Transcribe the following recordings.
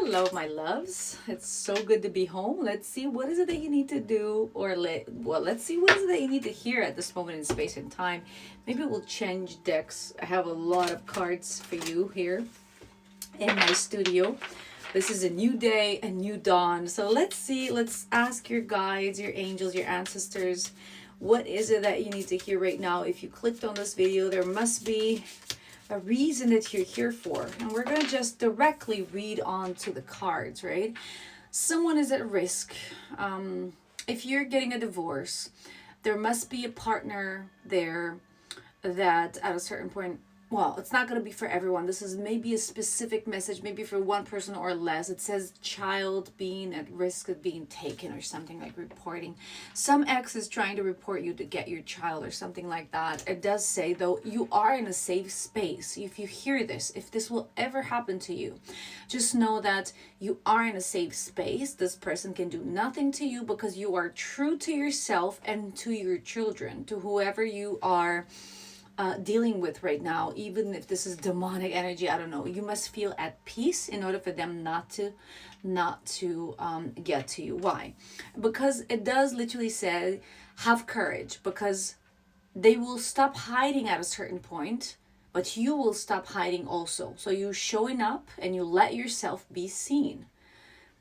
Hello, my loves. It's so good to be home. Let's see what is it that you need to do, or let's see what is it that you need to hear at this moment in space and time. Maybe we'll change decks. I have a lot of cards for you here in my studio. This is a new day, a new dawn. So let's see. Let's ask your guides, your angels, your ancestors. What is it that you need to hear right now? If you clicked on this video, there must be a reason that you're here for. And we're going to just directly read on to the cards, right? Someone is at risk. If you're getting a divorce, there must be a partner there that at a certain point, well, it's not going to be for everyone. This is maybe a specific message, maybe for one person or less. It says child being at risk of being taken or something, like reporting. Some ex is trying to report you to get your child or something like that. It does say, though, you are in a safe space. If you hear this, if this will ever happen to you, just know that you are in a safe space. This person can do nothing to you because you are true to yourself and to your children, to whoever you are dealing with right now. Even if this is demonic energy, I don't know, you must feel at peace in order for them not to get to you. Why? Because it does literally say have courage, because they will stop hiding at a certain point, but you will stop hiding also. So you're showing up and you let yourself be seen.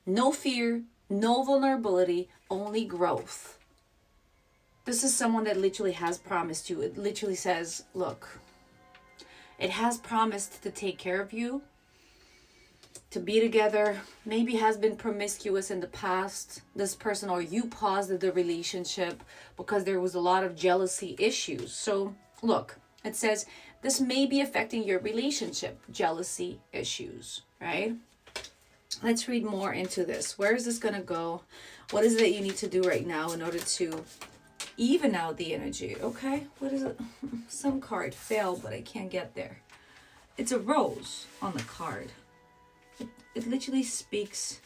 No fear, no vulnerability, only growth. This is someone that literally has promised you. It literally says, look, it has promised to take care of you, to be together, maybe has been promiscuous in the past. This person or you paused the relationship because there was a lot of jealousy issues. So look, it says this may be affecting your relationship, jealousy issues, right? Let's read more into this. Where is this going to go? What is it that you need to do right now in order to even out the energy? Okay, what is it? Some card failed, but I can't get there. It's a rose on the card. It literally speaks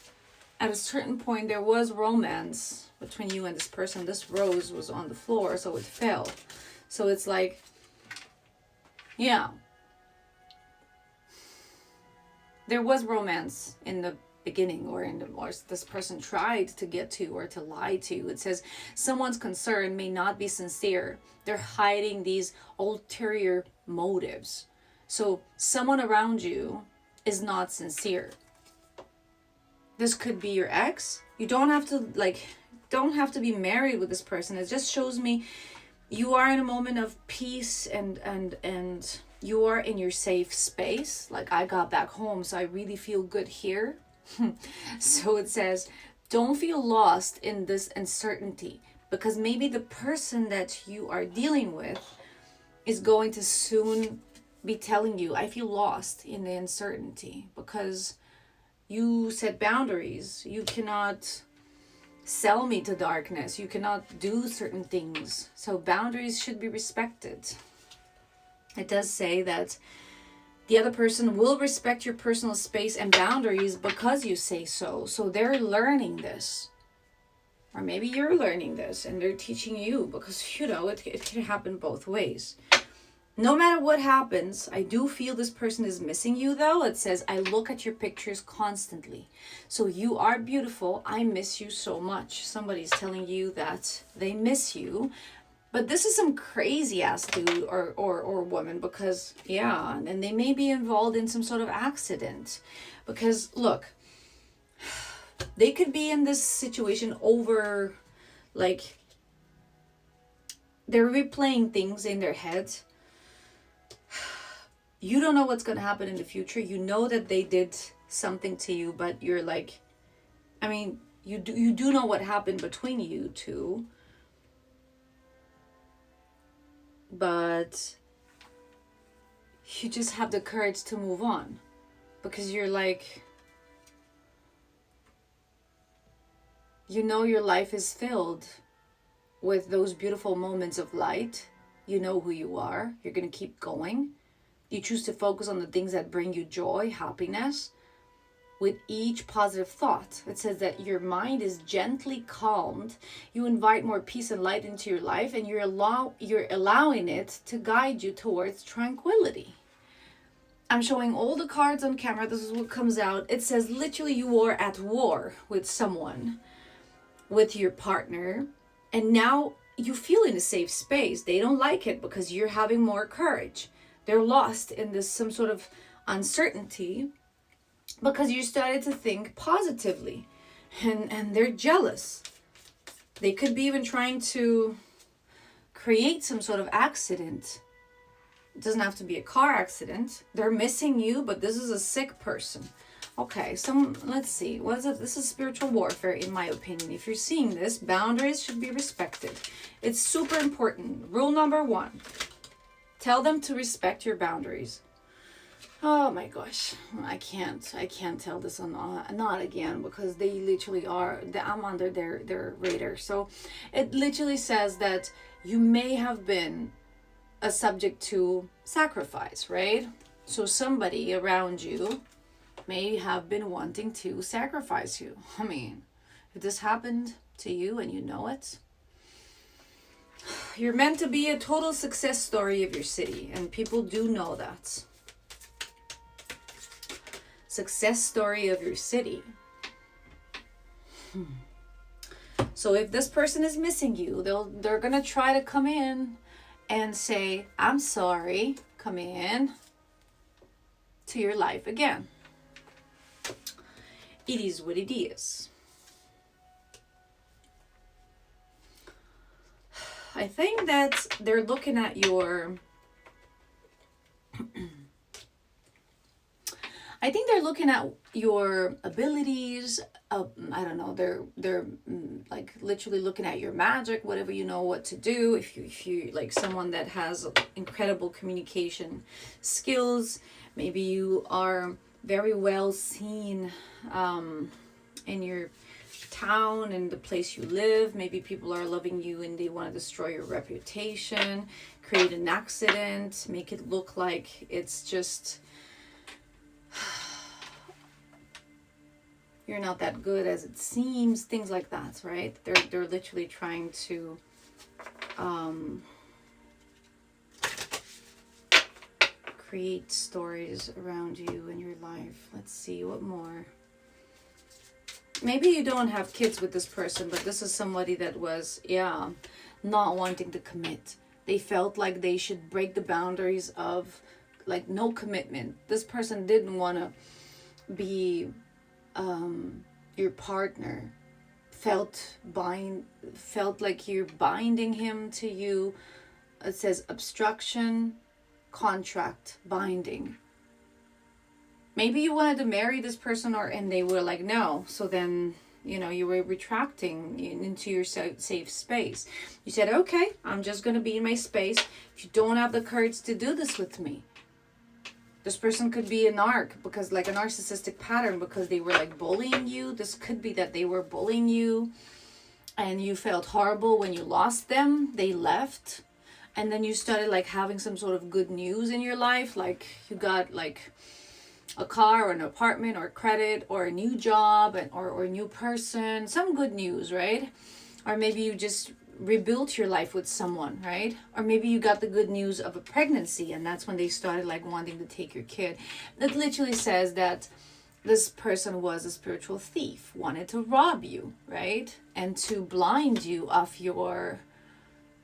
at a certain point there was romance between you and this person. This rose was on the floor, so it fell. So it's like, yeah, there was romance in the beginning, or this person tried to get to or to lie to. It says someone's concern may not be sincere. They're hiding these ulterior motives. So someone around you is not sincere. This could be your ex. You don't have to be married with this person. It just shows me you are in a moment of peace and you are in your safe space. Like, I got back home, so I really feel good here. So it says, don't feel lost in this uncertainty, because maybe the person that you are dealing with is going to soon be telling you, I feel lost in the uncertainty, because you set boundaries. You cannot sell me to darkness. You cannot do certain things. So boundaries should be respected. It does say that the other person will respect your personal space and boundaries because you say so. So they're learning this. Or maybe you're learning this and they're teaching you, because, you know, it can happen both ways. No matter what happens, I do feel this person is missing you, though. It says, I look at your pictures constantly. So you are beautiful. I miss you so much. Somebody's telling you that they miss you. But this is some crazy ass dude or woman, because, yeah, and they may be involved in some sort of accident. Because, look, they could be in this situation over, like, they're replaying things in their heads. You don't know what's going to happen in the future. You know that they did something to you, but you're like, I mean, you do know what happened between you two. But you just have the courage to move on, because you're like, you know, your life is filled with those beautiful moments of light. You know who you are. You're going to keep going. You choose to focus on the things that bring you joy, happiness. With each positive thought, it says that your mind is gently calmed. You invite more peace and light into your life, and you're allowing it to guide you towards tranquility. I'm showing all the cards on camera. This is what comes out. It says literally you are at war with someone, with your partner, and now you feel in a safe space. They don't like it because you're having more courage. They're lost in this some sort of uncertainty because you started to think positively, and they're jealous. They could be even trying to create some sort of accident. It doesn't have to be a car accident. They're missing you, but this is a sick person. Okay, let's see. What is it? This is spiritual warfare, in my opinion. If you're seeing this, boundaries should be respected. It's super important. Rule number 1. Tell them to respect your boundaries. Oh my gosh. I can't tell this on not again, because they literally are. I'm under their radar. So it literally says that you may have been a subject to sacrifice, right? So somebody around you may have been wanting to sacrifice you. I mean, if this happened to you and you know it, you're meant to be a total success story of your city, and people do know that. Success story of your city. So if this person is missing you, they're gonna try to come in and say, I'm sorry, come in to your life again. It is what it is. I think that they're looking at your abilities. I don't know. They're like literally looking at your magic, whatever you know what to do. If you like someone that has incredible communication skills, maybe you are very well seen in your town and the place you live. Maybe people are loving you and they want to destroy your reputation, create an accident, make it look like it's just you're not that good as it seems, things like that, right? They're literally trying to create stories around you in your life. Let's see what more. Maybe you don't have kids with this person, but this is somebody that was, not wanting to commit. They felt like they should break the boundaries of like no commitment. This person didn't want to be your partner. Felt like you're binding him to you. It says obstruction, contract, binding. Maybe you wanted to marry this person and they were like, no. So then, you were retracting into your safe space. You said, okay, I'm just going to be in my space. If you don't have the courage to do this with me. This person could be a narcissistic pattern because they were like bullying you. This could be that they were bullying you and you felt horrible when you lost them. They left. And then you started like having some sort of good news in your life. Like you got like a car or an apartment or credit or a new job or a new person, some good news, right? Or maybe you just rebuilt your life with someone, right? Or maybe you got the good news of a pregnancy and that's when they started like wanting to take your kid. It literally says that this person was a spiritual thief, wanted to rob you, right? And to blind you of your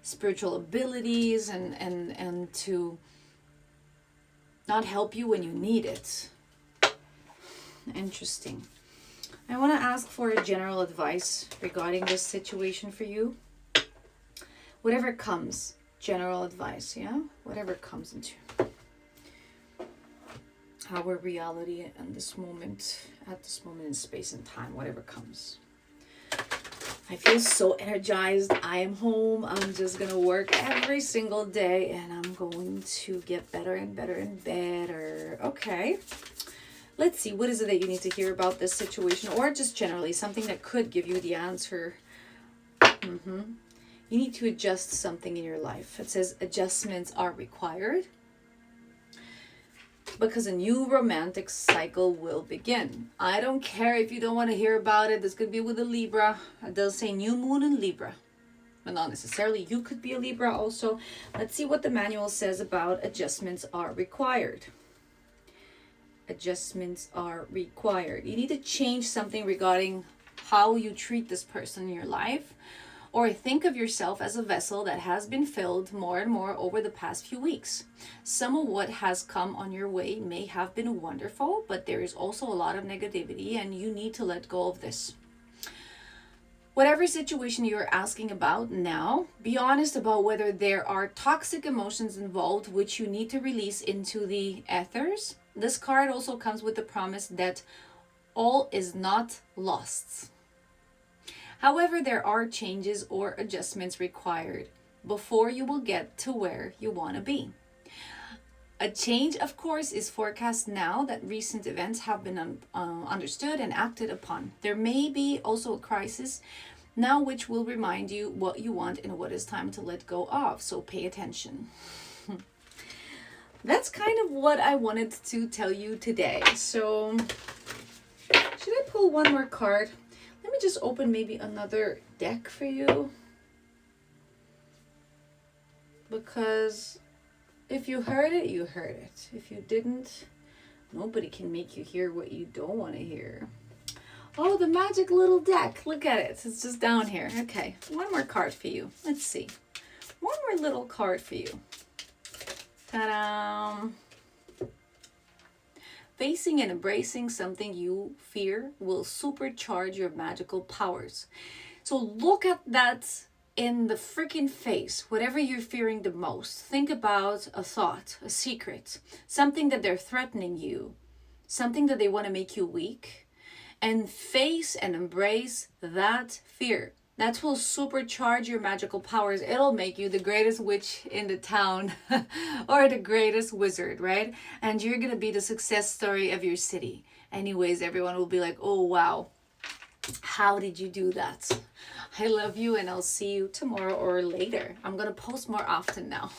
spiritual abilities and to not help you when you need it. Interesting. I want to ask for general advice regarding this situation for you. Whatever comes, general advice, yeah? Whatever comes into our reality at this moment in space and time, whatever comes. I feel so energized. I am home. I'm just going to work every single day and I'm going to get better and better and better. Okay. Let's see. What is it that you need to hear about this situation or just generally something that could give you the answer? You need to adjust something in your life. It says adjustments are required because a new romantic cycle will begin. I don't care if you don't want to hear about it. This could be with a Libra. It does say new moon in Libra, but not necessarily. You could be a Libra also. Let's see what the manual says about adjustments are required. adjustments are required. You need to change something regarding how you treat this person in your life, or think of yourself as a vessel that has been filled more and more over the past few weeks. Some of what has come on your way may have been wonderful, but there is also a lot of negativity, and you need to let go of this. Whatever situation you're asking about now, be honest about whether there are toxic emotions involved which you need to release into the ethers. This card also comes with the promise that all is not lost. However, there are changes or adjustments required before you will get to where you want to be. A change, of course, is forecast now that recent events have been understood and acted upon. There may be also a crisis now which will remind you what you want and what is time to let go of, so pay attention. That's kind of what I wanted to tell you today. So, should I pull one more card? Let me just open maybe another deck for you. Because if you heard it, you heard it. If you didn't, nobody can make you hear what you don't want to hear. Oh, the magic little deck. Look at it. It's just down here. Okay, one more card for you. Let's see. One more little card for you. Ta-da! Facing and embracing something you fear will supercharge your magical powers. So look at that in the freaking face, whatever you're fearing the most. Think about a thought, a secret, something that they're threatening you, something that they want to make you weak, and face and embrace that fear. That will supercharge your magical powers. It'll make you the greatest witch in the town or the greatest wizard, right? And you're going to be the success story of your city. Anyways, everyone will be like, oh, wow, how did you do that? I love you, and I'll see you tomorrow or later. I'm going to post more often now.